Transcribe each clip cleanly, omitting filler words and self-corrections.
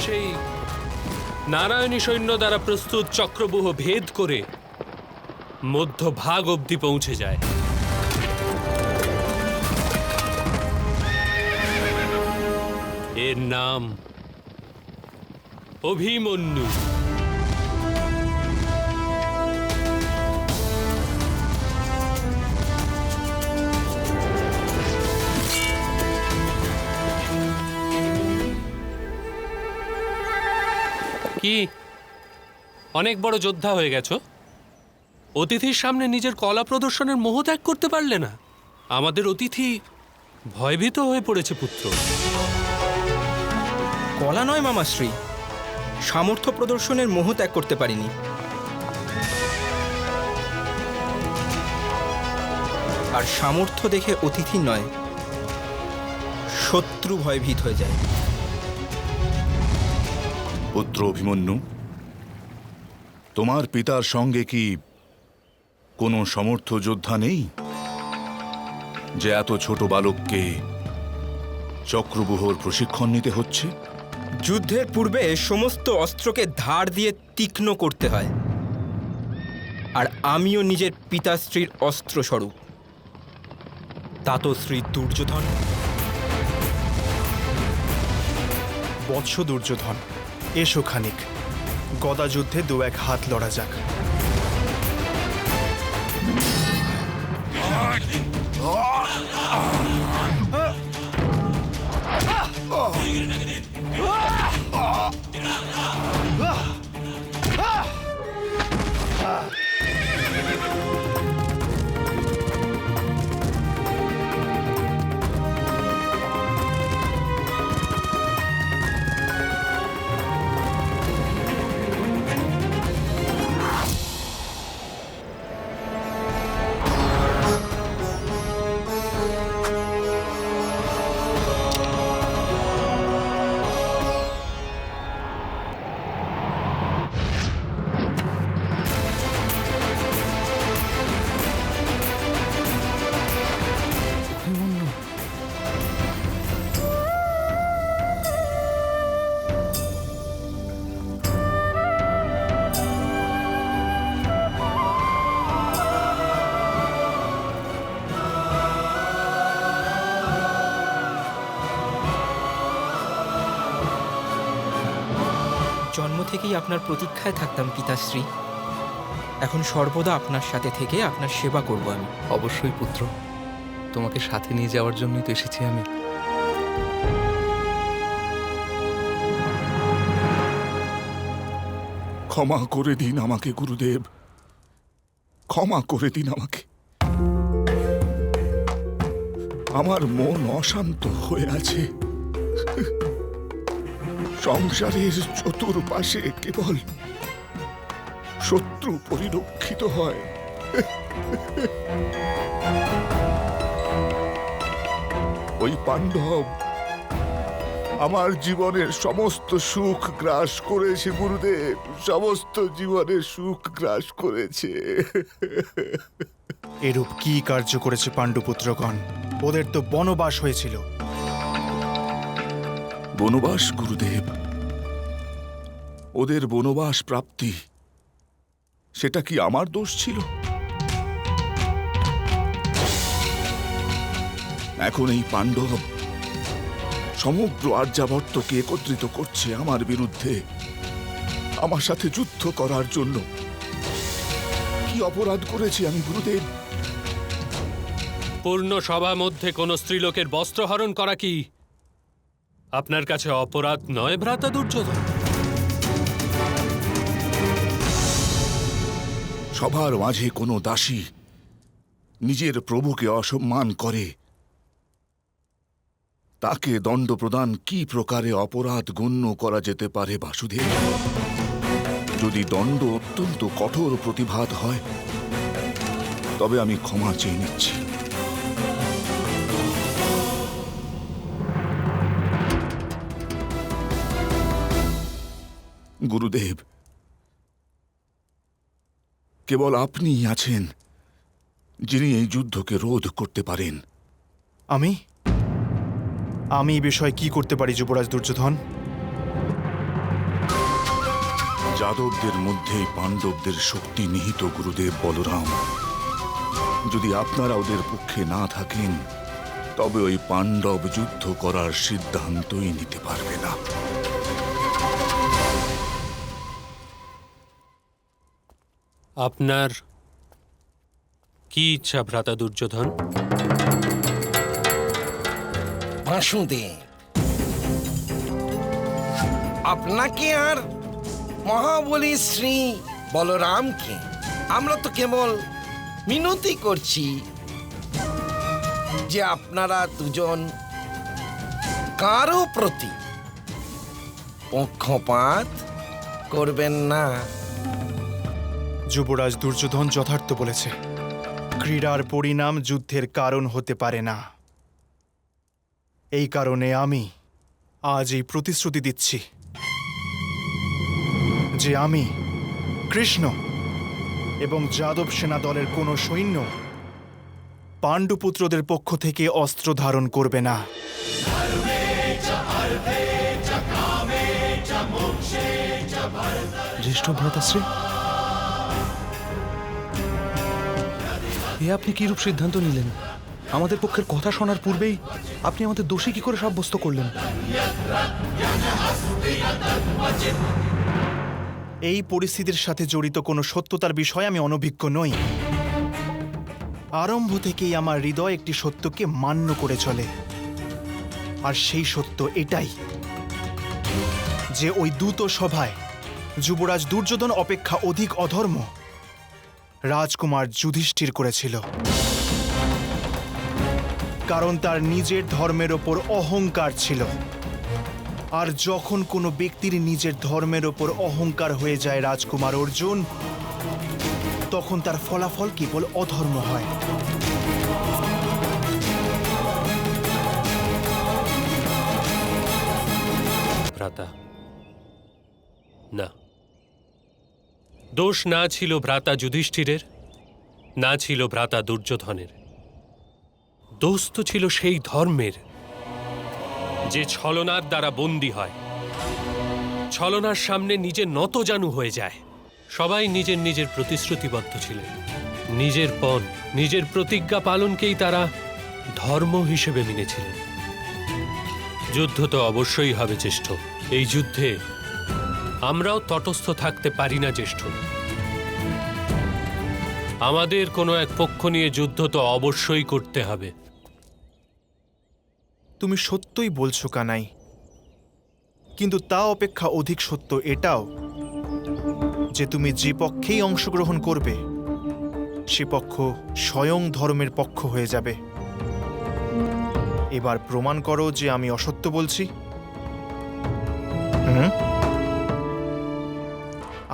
সেই নারায়ণী সৈন্য দ্বারা প্রস্তুত চক্রব্যূহ ভেদ করে মধ্যভাগ অবধি পৌঁছে যায়। এর নাম অভিমন্যু। কি অনেক বড় যোদ্ধা হয়ে গেছো? অতিথির সামনে নিজের কলা প্রদর্শনের মোহ ত্যাগ করতে পারলে না? আমাদের অতিথি ভয়ভীত হয়ে পড়েছে পুত্র। কলা নয় মামাশ্রী, সামর্থ্য প্রদর্শনের মোহ ত্যাগ করতে পারিনি। আর সামর্থ্য দেখে অতিথি নয়, শত্রু ভয়ভীত হয়ে যায়। পুত্র অভিমন্যু, তোমার পিতার সঙ্গে কি কোনো সমর্থ যোদ্ধা নেই যে এত ছোট বালককে চক্রব্যূহর প্রশিক্ষণ নিতে হচ্ছে? যুদ্ধের পূর্বে সমস্ত অস্ত্রকে ধার দিয়ে তীক্ষ্ণ করতে হয়, আর আমিও নিজের পিতাশ্রীর অস্ত্রস্বরূপ। তাতশ্রী দুর্যোধন। বৎস দুর্যোধন, এসো খানিক, গদা যুদ্ধে দু এক হাত লড়া যাক। জন্ম থেকেই আপনার প্রতীক্ষায় থাকতাম পিতাশ্রী। এখন সর্বদা আপনার সাথে থেকে আপনার সেবা করব আমি। অবশ্যই পুত্র, তোমাকে সাথে নিয়ে যাওয়ার জন্যই তো এসেছি আমি। ক্ষমা করে দিন আমাকে গুরুদেব, ক্ষমা করে দিন আমাকে। আমার মন অশান্ত হয়ে আছে। সংসারের চতুর্পাশে কেবল শত্রু পরিলক্ষিত হয়। ওই পাণ্ডব আমার জীবনের সমস্ত সুখ গ্রাস করেছে গুরুদেব, সমস্ত জীবনের সুখ গ্রাস করেছে। এরূপ কি কার্য করেছে পাণ্ডুপুত্রগণ? ওদের তো বনবাস হয়েছিল। বনবাস গুরুদেব, ওদের বনবাস প্রাপ্তি সেটা কি আমার দোষ ছিল? এখন এই পাণ্ডব সমগ্র আর্যাবর্তকে একত্রিত করছে আমার বিরুদ্ধে, আমার সাথে যুদ্ধ করার জন্য। কি অপরাধ করেছি আমি গুরুদেব? পূর্ণ সভা মধ্যে কোন স্ত্রীলোকের বস্ত্র হরণ করা কি আপনার কাছে অপরাধ নয় ভ্রাতা দুর্যোধন? সবার মাঝে কোনো দাসী নিজের প্রভুকে অসম্মান করে, তাকে দণ্ড প্রদান কি প্রকারে অপরাধ গণ্য করা যেতে পারে বাসুদেব? যদি দণ্ড অত্যন্ত কঠোর প্রতিভাত হয় তবে আমি ক্ষমা চেয়ে নিচ্ছি। গুরুদেব, কেবল আপনিই আছেন যিনি এই যুদ্ধকে রোধ করতে পারেন। আমি এই বিষয়ে কি করতে পারি যুবরাজ দুর্যোধন? যাদবদের মধ্যেই পাণ্ডবদের শক্তি নিহিত গুরুদেব বলরাম। যদি আপনারা ওদের পক্ষে না থাকেন তবে ওই পাণ্ডব যুদ্ধ করার সিদ্ধান্তই নিতে পারবে না। আপনার কি ইচ্ছা ভ্রাতা দুর্যোধন? বাসুদেব, আপনাকে আর মহাবলী শ্রী বলরামকে আমরা তো কেবল মিনতি করছি যে আপনারা দুজন কারো প্রতি পক্ষপাত করবেন না। যুবরাজ দুর্যোধন যথার্থ বলেছে, ক্রীড়ার পরিণাম যুদ্ধের কারণ হতে পারে না। এই কারণে আমি আজ এই প্রতিশ্রুতি দিচ্ছি যে আমি কৃষ্ণ এবং যাদব সেনা দলের কোনো সৈন্য পাণ্ডুপুত্রদের পক্ষ থেকে অস্ত্র ধারণ করবে না। জ্যেষ্ঠ ভ্রাতাশ্রী, এ আপনি কিরূপ সিদ্ধান্ত নিলেন? আমাদের পক্ষের কথা শোনার পূর্বেই আপনি আমাদের দোষী কি করে সাব্যস্ত করলেন? এই পরিস্থিতির সাথে জড়িত কোনো সত্যতার বিষয়ে আমি অনভিজ্ঞ নই। আরম্ভ থেকেই আমার হৃদয় একটি সত্যকে মান্য করে চলে, আর সেই সত্য এটাই যে ওই দূত সভায় যুবরাজ দুর্যোধন অপেক্ষা অধিক অধর্ম রাজকুমার যুধিষ্ঠির করেছিল, কারণ তার নিজের ধর্মের ওপর অহংকার ছিল। আর যখন কোনো ব্যক্তির নিজের ধর্মের ওপর অহংকার হয়ে যায় রাজকুমার অর্জুন, তখন তার ফলাফল কেবল অধর্ম হয়। ভ্রাতা, না, দোষ না ছিল ভ্রাতা যুধিষ্ঠিরের, না ছিল ভ্রাতা দুর্যোধনের। দোষ তো ছিল সেই ধর্মের যে ছলনার দ্বারা বন্দী হয়, ছলনার সামনে নিজে নতজানু হয়ে যায়। সবাই নিজের নিজের প্রতিশ্রুতিবদ্ধ ছিলেন, নিজের পণ, নিজের প্রতিজ্ঞা পালনকেই তারা ধর্ম হিসেবে মেনেছিলেন। যুদ্ধ তো অবশ্যই হবে জ্যেষ্ঠ। এই যুদ্ধে আমরাও তটস্থ থাকতে পারি না জ্যেষ্ঠ। আমাদের কোনো এক পক্ষ নিয়ে যুদ্ধ তো অবশ্যই করতে হবে। তুমি সত্যই বলছো কানাই, কিন্তু তা অপেক্ষা অধিক সত্য এটাও যে তুমি যে পক্ষেই অংশগ্রহণ করবে সে পক্ষ স্বয়ং ধর্মের পক্ষ হয়ে যাবে। এবার প্রমাণ করো যে আমি অসত্য বলছি।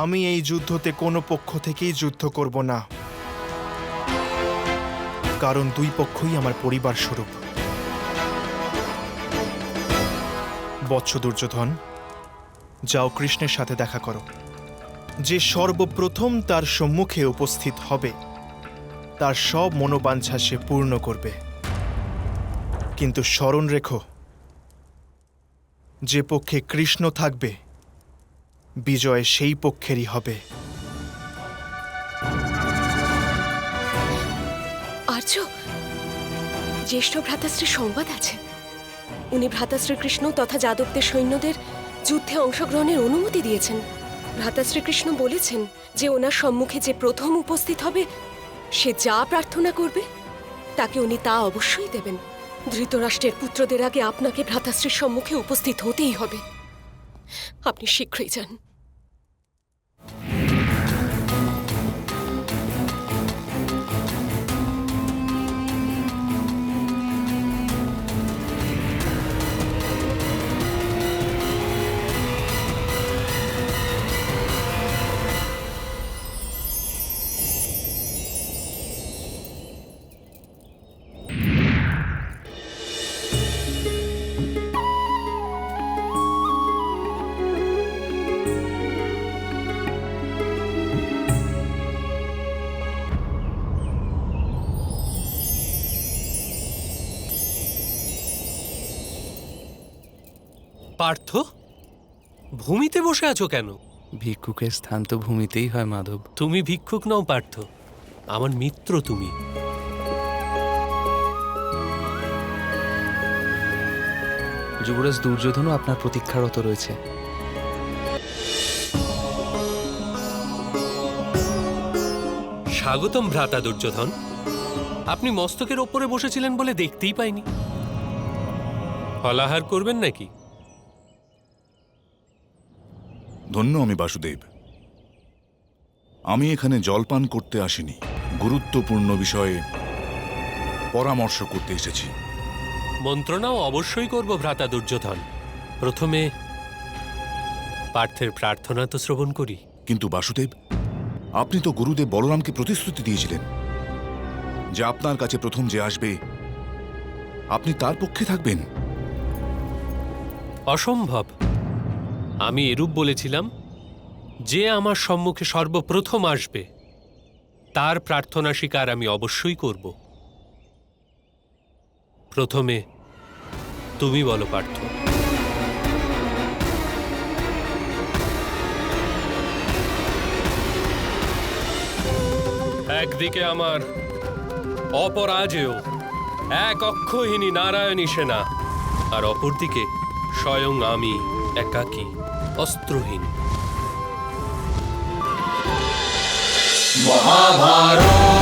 আমি এই যুদ্ধতে কোনো পক্ষ থেকেই যুদ্ধ করব না, কারণ দুই পক্ষই আমার পরিবার স্বরূপ। বৎস দুর্যোধন, যাও কৃষ্ণের সাথে দেখা করো। যে সর্বপ্রথম তার সম্মুখে উপস্থিত হবে তার সব মনোবাঞ্ছা সে পূর্ণ করবে। কিন্তু স্মরণ রেখো, যে পক্ষে কৃষ্ণ থাকবে বিজয় সেই পক্ষেরই হবে। আর্য, জ্যেষ্ঠ ভ্রাতাশ্রীর সংবাদ আছে। উনি ভ্রাতাশ্রী কৃষ্ণ তথা যাদবদের সৈন্যদের যুদ্ধে অংশগ্রহণের অনুমতি দিয়েছেন। ভ্রাতাশ্রী কৃষ্ণ বলেছেন যে ওনার সম্মুখে যে প্রথম উপস্থিত হবে সে যা প্রার্থনা করবে তাকে উনি তা অবশ্যই দেবেন। ধৃতরাষ্ট্রের পুত্রদের আগে আপনাকে ভ্রাতাশ্রীর সম্মুখে উপস্থিত হতেই হবে। আপনি শীঘ্রই যান। পার্থ, ভূমিতে বসে আছো কেন? ভিক্ষুকের স্থান তো ভূমিতেই হয় মাধব। তুমি ভিক্ষুক নও পার্থ, আমার মিত্র তুমি। যুবরাজ দুর্যোধনও আপনার প্রতীক্ষারত রয়েছে। স্বাগতম ভ্রাতা দুর্যোধন। আপনি মস্তকের ওপরে বসেছিলেন বলে দেখতেই পাইনি। ফলাহার করবেন নাকি? ধন্য আমি বাসুদেব। আমি এখানে জলপান করতে আসিনি, গুরুত্বপূর্ণ বিষয়ে পরামর্শ করতে এসেছি। মন্ত্রণাও অবশ্যই করব ভ্রাতা দুর্যোধন। প্রথমে পার্থের প্রার্থনা তো শ্রবণ করি। কিন্তু বাসুদেব, আপনি তো গুরুদেব বলরামকে প্রতিশ্রুতি দিয়েছিলেন যে আপনার কাছে প্রথম যে আসবে আপনি তার পক্ষে থাকবেন। অসম্ভব। আমি এরূপ বলেছিলাম, যে আমার সম্মুখে সর্বপ্রথম আসবে তার প্রার্থনা স্বীকার আমি অবশ্যই করব। প্রথমে তুমি বলো পার্থ। একদিকে আমার অপরাজেয় এক অক্ষহীনী নারায়ণী সেনা, আর অপরদিকে স্বয়ং আমি একাকী অস্ত্রহীন। মহাভারত